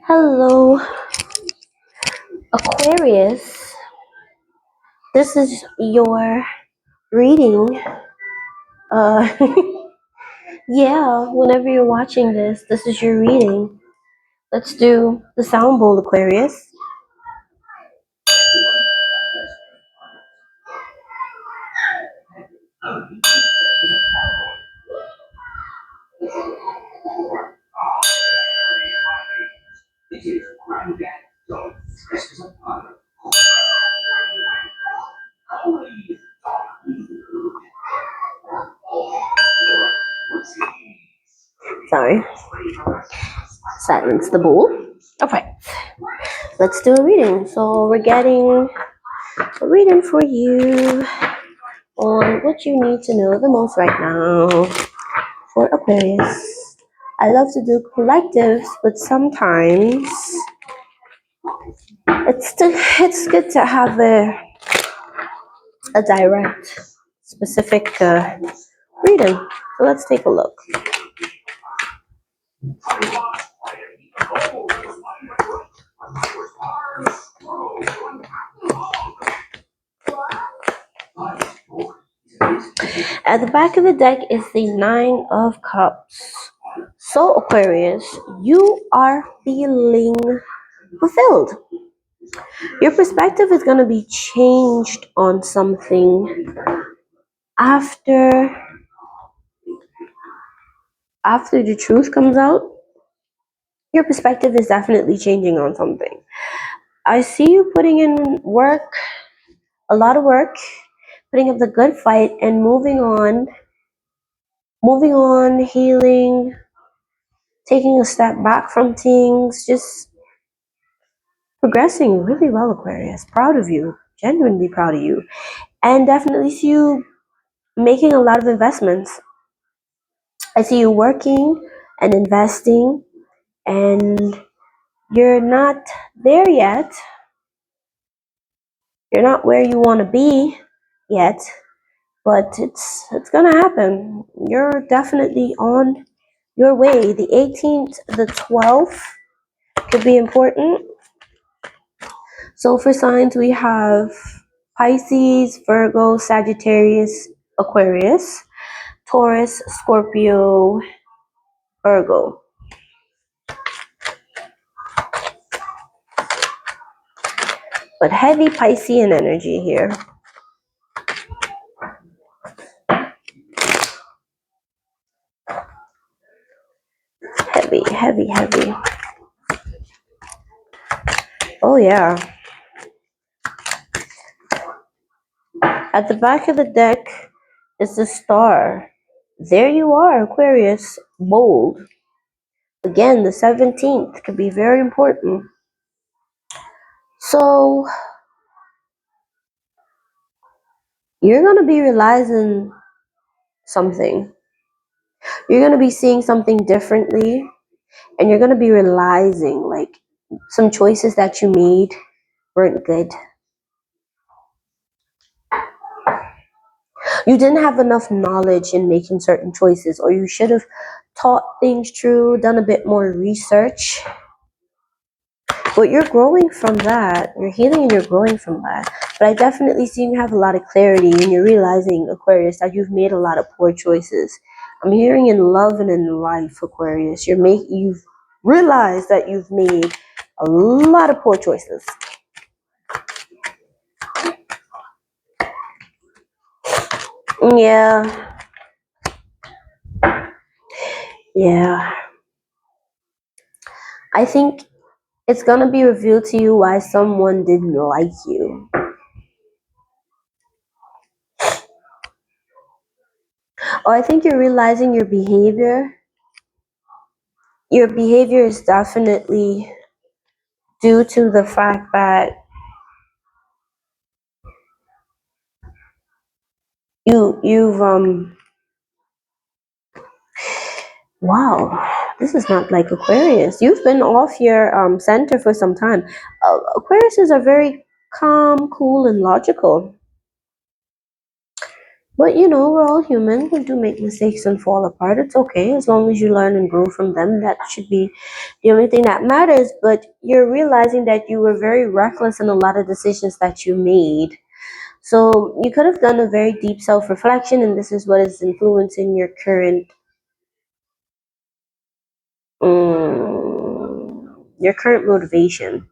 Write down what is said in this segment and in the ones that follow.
Hello, Aquarius. This is your reading. Uh, yeah, whenever you're watching this is your reading. Let's do the sound bowl, Aquarius. Sorry, silence the bowl. Okay, let's do a reading. So we're getting a reading for you on what you need to know the most right now for Aquarius. I love to do collectives, but sometimes it's good to have a direct, specific reading. So let's take a look. At the back of the deck is the Nine of Cups. So, Aquarius, you are feeling fulfilled. Your perspective is going to be changed on something after after the truth comes out. Your perspective is definitely changing on something. I see you putting in work, a lot of work, putting up the good fight and moving on, healing, taking a step back from things, just progressing really well, Aquarius. Proud of you, genuinely proud of you. And definitely see you making a lot of investments. I see you working and investing, and you're not there yet. You're not where you want to be yet, but it's gonna happen. You're definitely on your way. The 18th, the 12th could be important. So for signs, we have Pisces, Virgo, Sagittarius, Aquarius, Taurus, Scorpio, Virgo. But heavy Piscean energy here. Heavy, heavy, heavy. Oh yeah. At the back of the deck is the star. There you are, Aquarius, bold. Again, the 17th could be very important. So, you're going to be realizing something. You're going to be seeing something differently, and you're going to be realizing like some choices that you made weren't good. You didn't have enough knowledge in making certain choices, or you should have thought things through, done a bit more research. But you're growing from that. You're healing and you're growing from that. But I definitely see you have a lot of clarity and you're realizing, Aquarius, that you've made a lot of poor choices. I'm hearing in love and in life, Aquarius, you've realized that you've made a lot of poor choices. Yeah. Yeah. I think it's going to be revealed to you why someone didn't like you. Or I think you're realizing your behavior. Your behavior is definitely due to the fact that you've wow, this is not like Aquarius. You've been off your center for some time. Aquariuses are very calm, cool, and logical. But you know, we're all human. We do make mistakes and fall apart. It's okay as long as you learn and grow from them. That should be the only thing that matters. But you're realizing that you were very reckless in a lot of decisions that you made. So you could have done a very deep self reflection, and this is what is influencing your current motivation.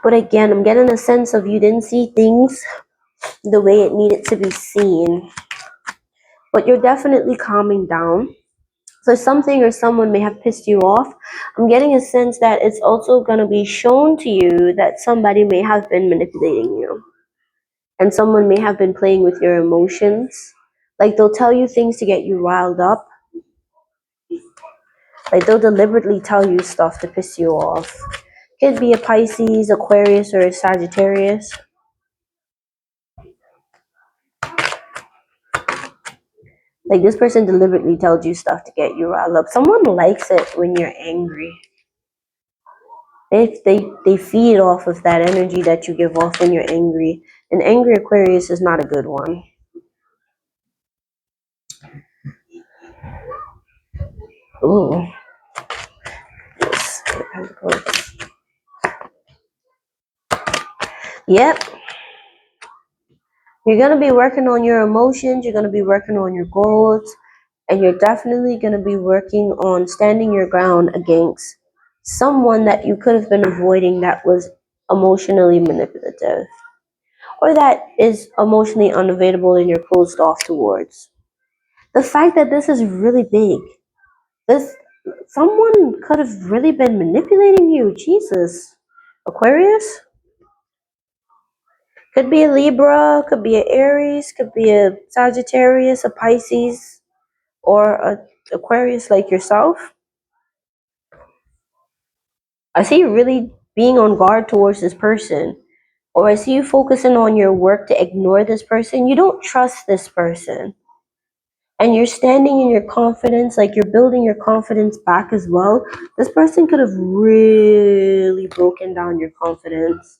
But again, I'm getting a sense of you didn't see things the way it needed to be seen. But you're definitely calming down. So something or someone may have pissed you off. I'm getting a sense that it's also going to be shown to you that somebody may have been manipulating you. And someone may have been playing with your emotions. Like they'll tell you things to get you riled up. Like they'll deliberately tell you stuff to piss you off. Could be a Pisces, Aquarius, or a Sagittarius. Like this person deliberately tells you stuff to get you riled up. Someone likes it when you're angry. If they feed off of that energy that you give off when you're angry. An angry Aquarius is not a good one. Ooh. Yes. Yep. You're gonna be working on your emotions, you're gonna be working on your goals, and you're definitely gonna be working on standing your ground against someone that you could have been avoiding that was emotionally manipulative. Or that is emotionally unavailable and you're closed off towards. The fact that this is really big. This someone could have really been manipulating you. Jesus. Aquarius? Could be a Libra, could be a Aries, could be a Sagittarius, a Pisces, or a Aquarius like yourself. I see you really being on guard towards this person. Or I see you focusing on your work to ignore this person. You don't trust this person. And you're standing in your confidence, like you're building your confidence back as well. This person could have really broken down your confidence.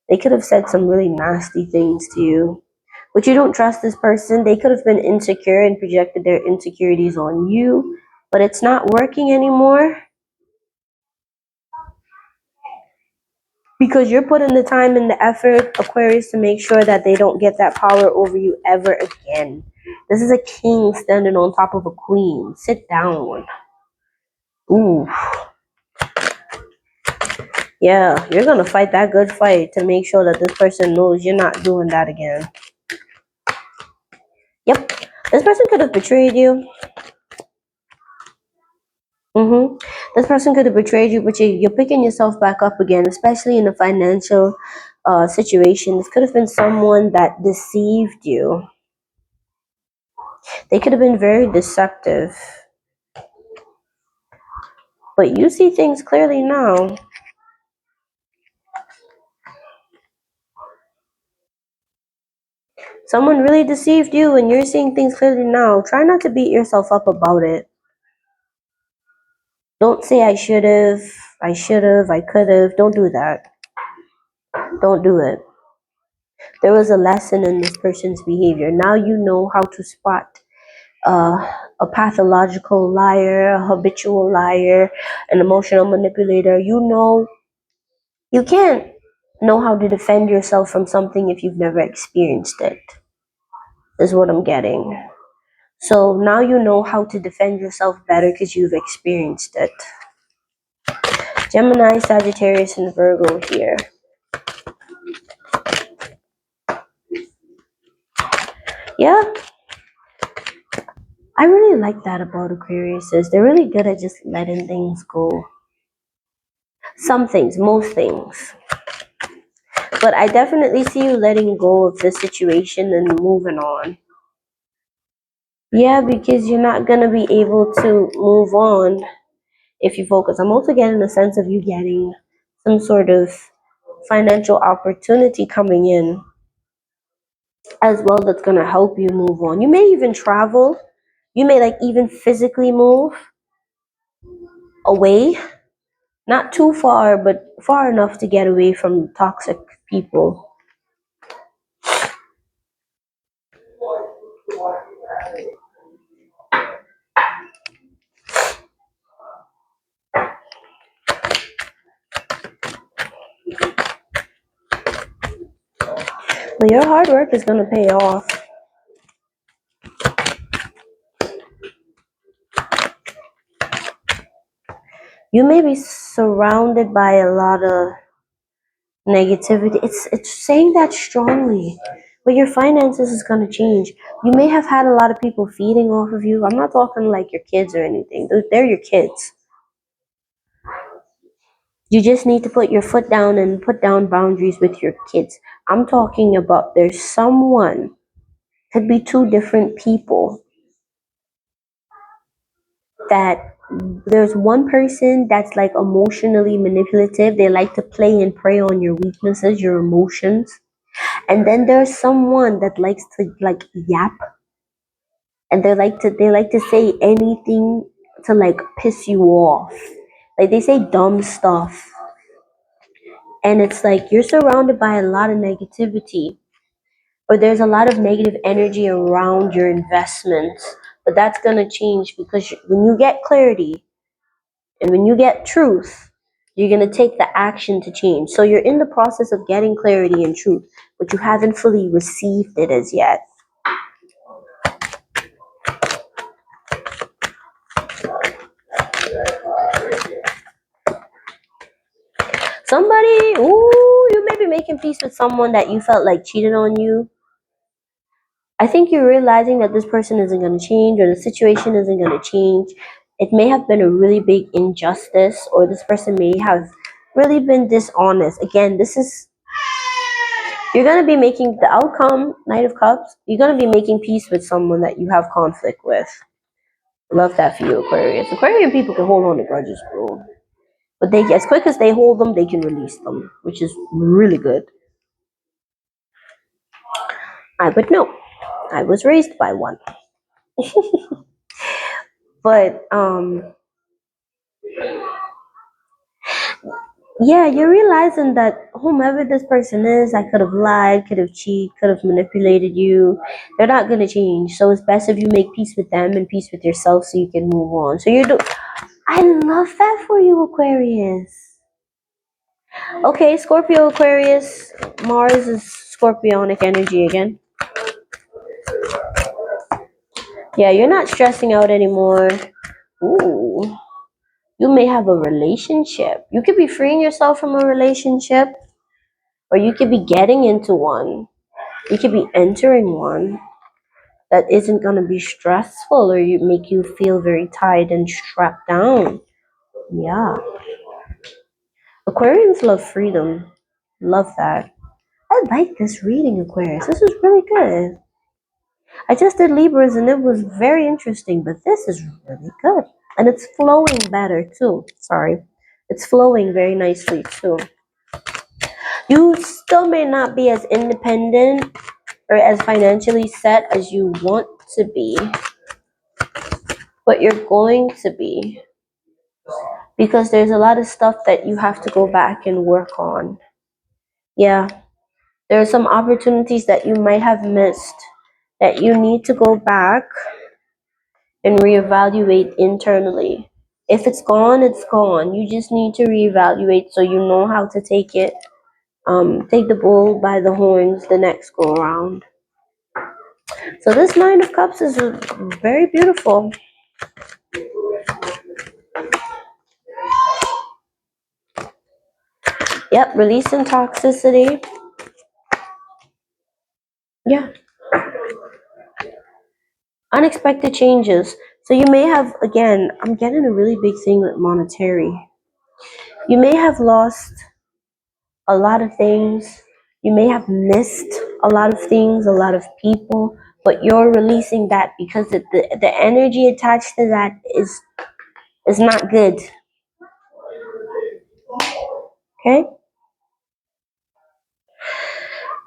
They could have said some really nasty things to you. But you don't trust this person. They could have been insecure and projected their insecurities on you, but it's not working anymore because you're putting the time and the effort, Aquarius, to make sure that they don't get that power over you ever again. This is a king standing on top of a queen. Sit down. Ooh. Yeah, you're gonna fight that good fight to make sure that this person knows you're not doing that again. Yep. This person could have betrayed you. This person could have betrayed you, but you're picking yourself back up again, especially in a financial situation. This could have been someone that deceived you. They could have been very deceptive. But you see things clearly now. Someone really deceived you and you're seeing things clearly now. Try not to beat yourself up about it. Don't say I should have, I could have. Don't do that. Don't do it. There was a lesson in this person's behavior. Now you know how to spot a pathological liar, a habitual liar, an emotional manipulator. You can't know how to defend yourself from something if you've never experienced it, is what I'm getting. So now you know how to defend yourself better because you've experienced it. Gemini, Sagittarius, and Virgo here. Yeah, I really like that about Aquariuses. They're really good at just letting things go. Some things, most things. But I definitely see you letting go of the situation and moving on. Yeah, because you're not going to be able to move on if you focus. I'm also getting a sense of you getting some sort of financial opportunity coming in as well that's going to help you move on. You may even travel. You may like even physically move away. Not too far, but far enough to get away from toxic people. But your hard work is going to pay off. You may be surrounded by a lot of negativity. It's saying that strongly. But your finances is going to change. You may have had a lot of people feeding off of you. I'm not talking like your kids or anything. They're your kids. You just need to put your foot down and put down boundaries with your kids. I'm talking about there's someone, could be two different people, that there's one person that's like emotionally manipulative. They like to play and prey on your weaknesses, your emotions. And then there's someone that likes to like yap, and they like to say anything to like piss you off. Like they say dumb stuff. And it's like you're surrounded by a lot of negativity, or there's a lot of negative energy around your investments. But that's going to change because when you get clarity and when you get truth, you're going to take the action to change. So you're in the process of getting clarity and truth, but you haven't fully received it as yet. Somebody, ooh, you may be making peace with someone that you felt like cheated on you. I think you're realizing that this person isn't going to change, or the situation isn't going to change. It may have been a really big injustice, or this person may have really been dishonest. Again, you're going to be making the outcome, Knight of Cups, you're going to be making peace with someone that you have conflict with. Love that for you, Aquarius. Aquarian people can hold on to grudges, bro. But they, as quick as they hold them, they can release them, which is really good. I would know. I was raised by one. But yeah, you're realizing that whomever this person is, I could have lied, could have cheated, could have manipulated you. They're not gonna change. So it's best if you make peace with them and peace with yourself so you can move on. So I love that for you, Aquarius. Okay, Scorpio, Aquarius. Mars is scorpionic energy again. Yeah, you're not stressing out anymore. Ooh. You may have a relationship. You could be freeing yourself from a relationship, or you could be getting into one. You could be entering one that isn't going to be stressful or you make you feel very tired and strapped down. Yeah. Aquarians love freedom. Love that. I like this reading, Aquarius. This is really good. I just did Libras and it was very interesting, but this is really good. And it's flowing better too. Sorry. It's flowing very nicely too. You still may not be as independent or as financially set as you want to be, but you're going to be, because there's a lot of stuff that you have to go back and work on. Yeah, there are some opportunities that you might have missed that you need to go back and reevaluate internally. If it's gone, it's gone. You just need to reevaluate so you know how to take it. Take the bull by the horns the next go around. So this Nine of Cups is very beautiful. Yep, releasing toxicity. Yeah. Unexpected changes. So you may have, again, I'm getting a really big thing with monetary. You may have lost a lot of things. You may have missed a lot of things, a lot of people, but you're releasing that because the energy attached to that is not good. Okay?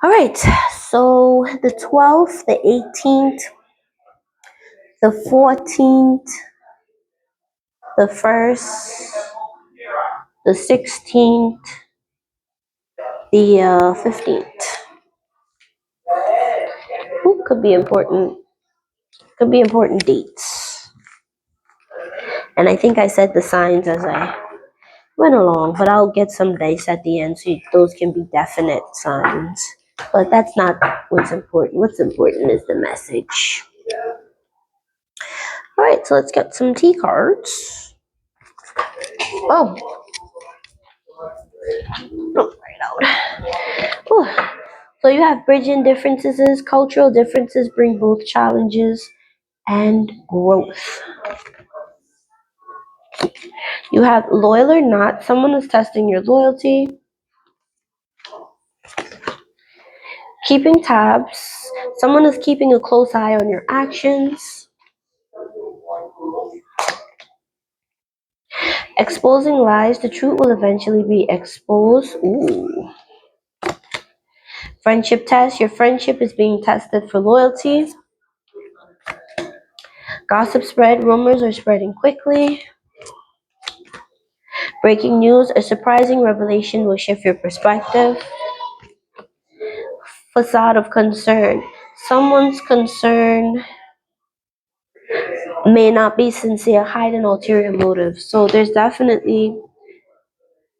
All right. So the 12th, the 18th, the 14th, the 1st, the 16th, the 15th. Ooh, could be important. Could be important dates. And I think I said the signs as I went along, but I'll get some dice at the end so those can be definite signs. But that's not what's important. What's important is the message. All right, so let's get some T cards. Oh, right out. Oh. So you have bridging differences. Cultural differences bring both challenges and growth. You have loyal or not. Someone is testing your loyalty. Keeping tabs. Someone is keeping a close eye on your actions. Exposing lies. The truth will eventually be exposed. Ooh. Friendship test. Your friendship is being tested for loyalty. Gossip spread. Rumors are spreading quickly. Breaking news. A surprising revelation will shift your perspective. Facade of concern. Someone's concern may not be sincere, hide an ulterior motive. So there's definitely,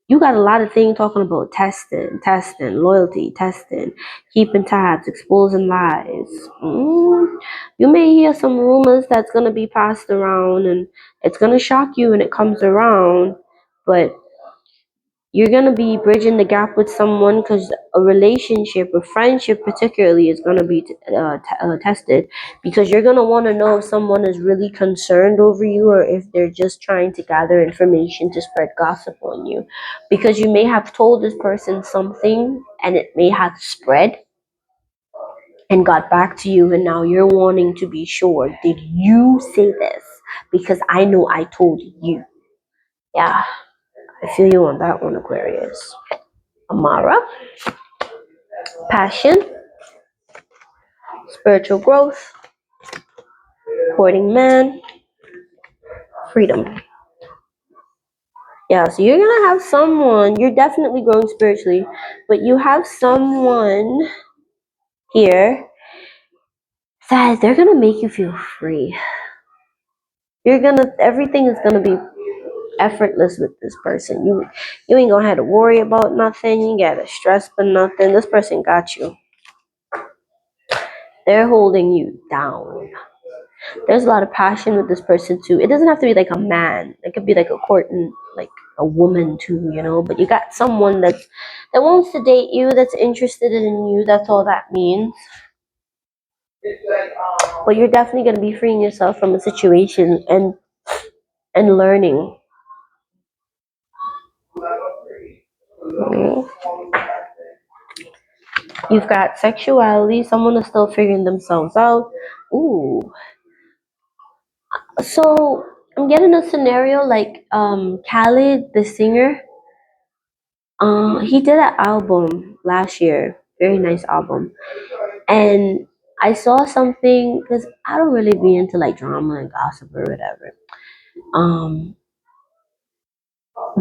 you got a lot of things talking about testing, loyalty, testing, keeping tabs, exposing lies. You may hear some rumors that's going to be passed around and it's going to shock you when it comes around, but you're going to be bridging the gap with someone because a relationship, a friendship particularly, is going to be tested because you're going to want to know if someone is really concerned over you or if they're just trying to gather information to spread gossip on you, because you may have told this person something and it may have spread and got back to you, and now you're wanting to be sure, did you say this? Because I know I told you. Yeah, I feel you on that one, Aquarius. Amara, passion, spiritual growth, courting man, freedom. Yeah, so you're gonna have someone, you're definitely growing spiritually, but you have someone here that they're gonna make you feel free. Everything is gonna be effortless with this person. You ain't gonna have to worry about nothing, you ain't gotta stress for nothing. This person got you. They're holding you down. There's a lot of passion with this person too. It doesn't have to be like a man. It could be like a courting, like a woman too, you know. But you got someone that wants to date you, that's interested in you. That's all that means. But you're definitely gonna be freeing yourself from a situation and learning. Mhm. You've got sexuality. Someone is still figuring themselves out. Ooh. So I'm getting a scenario like Khalid, the singer. He did an album last year, very nice album, and I saw something because I don't really be into like drama and gossip or whatever. Um,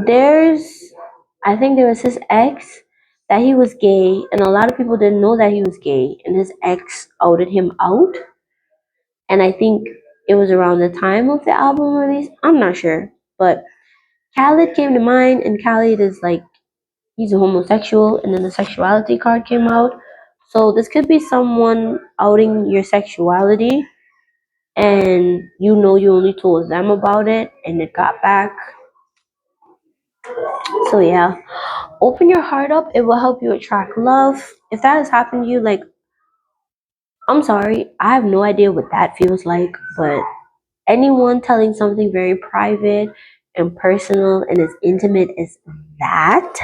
there's, I think there was his ex that he was gay, and a lot of people didn't know that he was gay, and his ex outed him out, and I think it was around the time of the album release. I'm not sure, but Khaled came to mind, and Khaled is like, he's a homosexual, and then the sexuality card came out. So this could be someone outing your sexuality, and you only told them about it, and it got back. So yeah, open your heart up. It will help you attract love. If that has happened to you, like, I'm sorry, I have no idea what that feels like, but anyone telling something very private and personal and as intimate as that,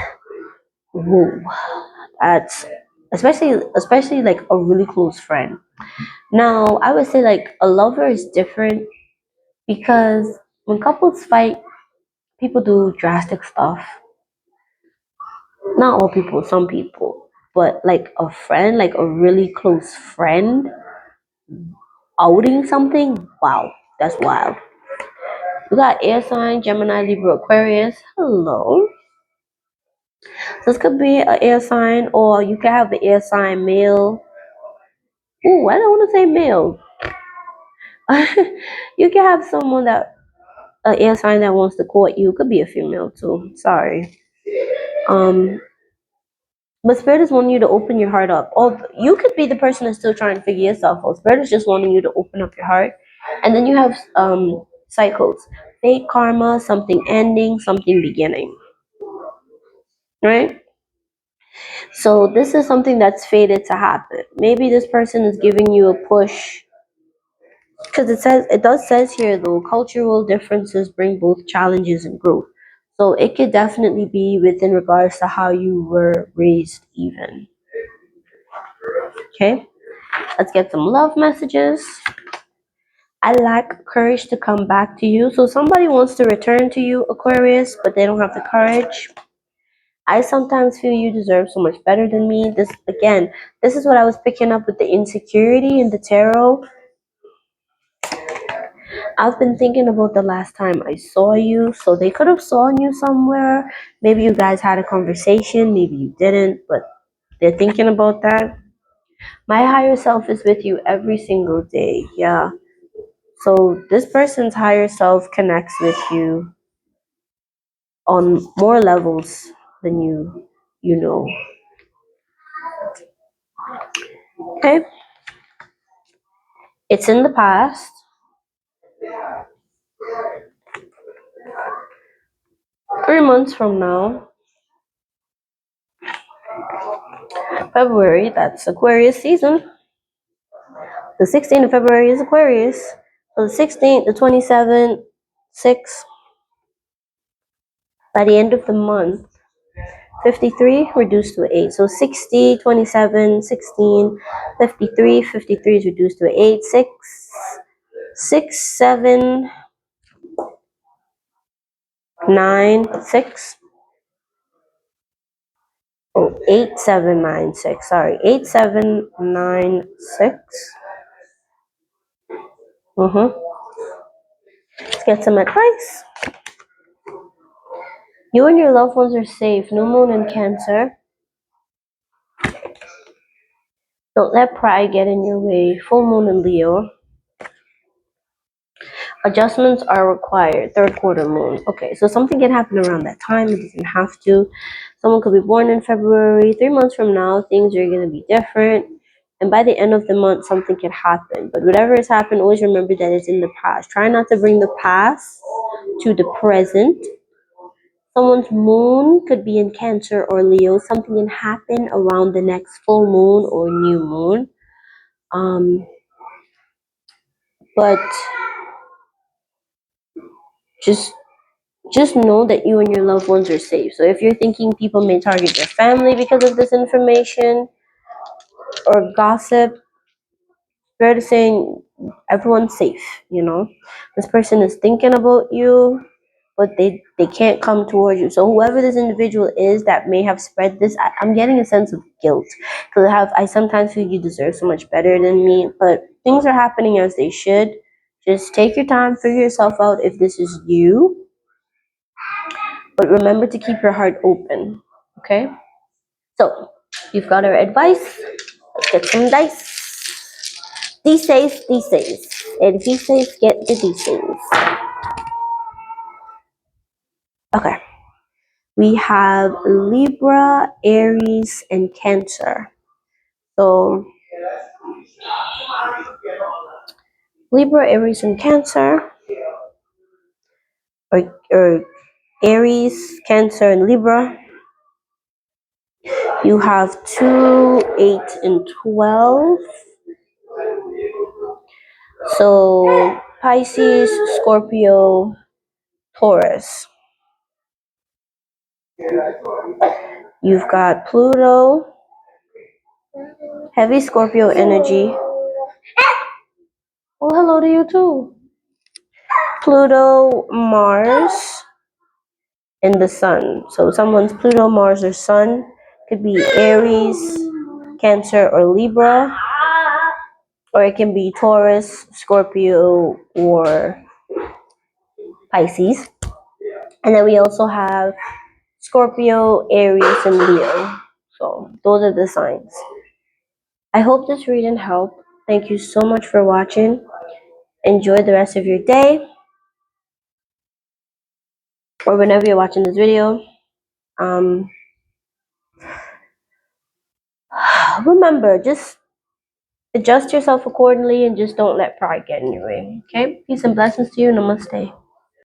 whoa, that's especially like a really close friend. Now I would say like a lover is different because when couples fight, people do drastic stuff. Not all people, some people, but like a friend, like a really close friend outing something, wow, that's wild. We got air sign, Gemini, Libra, Aquarius. Hello. This could be an air sign, or you can have the air sign male. Ooh, I don't want to say male. You can have someone that an air sign that wants to court you. Could be a female too. Sorry. Um, But Spirit is wanting you to open your heart up. Oh, you could be the person that's still trying to figure yourself out. Spirit is just wanting you to open up your heart. And then you have cycles. Fate, karma, something ending, something beginning. Right? So this is something that's fated to happen. Maybe this person is giving you a push. Because it does says here though, cultural differences bring both challenges and growth. So it could definitely be within regards to how you were raised even. Okay? Let's get some love messages. I lack courage to come back to you. So somebody wants to return to you, Aquarius, but they don't have the courage. I sometimes feel you deserve so much better than me. This is what I was picking up with the insecurity in the tarot. I've been thinking about the last time I saw you. So they could have saw you somewhere. Maybe you guys had a conversation. Maybe you didn't, but they're thinking about that. My higher self is with you every single day. Yeah. So this person's higher self connects with you on more levels than you know. Okay? It's in the past. 3 months from now, February, that's Aquarius season. The 16th of February is Aquarius. So the 16th, the 27th, 6, by the end of the month, 53 reduced to 8. So 60, 27, 16, 53, 53 is reduced to 8, 6, 6, 7, 9, 6. Oh, 8796. Sorry, 8796. Let's get some advice. You and your loved ones are safe. New moon in Cancer. Don't let pride get in your way. Full moon in Leo. Adjustments are required. Third quarter moon. Okay, so something can happen around that time. It doesn't have to. Someone could be born in February. 3 months from now, things are going to be different. And by the end of the month, something can happen. But whatever has happened, always remember that it's in the past. Try not to bring the past to the present. Someone's moon could be in Cancer or Leo. Something can happen around the next full moon or new moon. But just just know that you and your loved ones are safe. So if you're thinking people may target your family because of this information or gossip, Spirit is saying everyone's safe, you know. This person is thinking about you, but they can't come towards you. So whoever this individual is that may have spread this, I'm getting a sense of guilt. Because I sometimes feel you deserve so much better than me, but things are happening as they should. Just take your time, figure yourself out if this is you. But remember to keep your heart open, okay? So, you've got our advice. Let's get some dice. D6. And D6, get the D6. Okay. We have Libra, Aries, and Cancer. So, Libra, Aries, and Cancer, or Aries, Cancer, and Libra. You have 2, 8, and 12. So, Pisces, Scorpio, Taurus. You've got Pluto, heavy Scorpio energy. Well, hello to you too. Pluto, Mars, and the Sun. So someone's Pluto, Mars, or Sun could be Aries, Cancer, or Libra. Or it can be Taurus, Scorpio, or Pisces. And then we also have Scorpio, Aries, and Leo. So those are the signs. I hope this reading helped. Thank you so much for watching. Enjoy the rest of your day, or whenever you're watching this video. remember, just adjust yourself accordingly and just don't let pride get in your way. Okay? Peace and blessings to you. Namaste.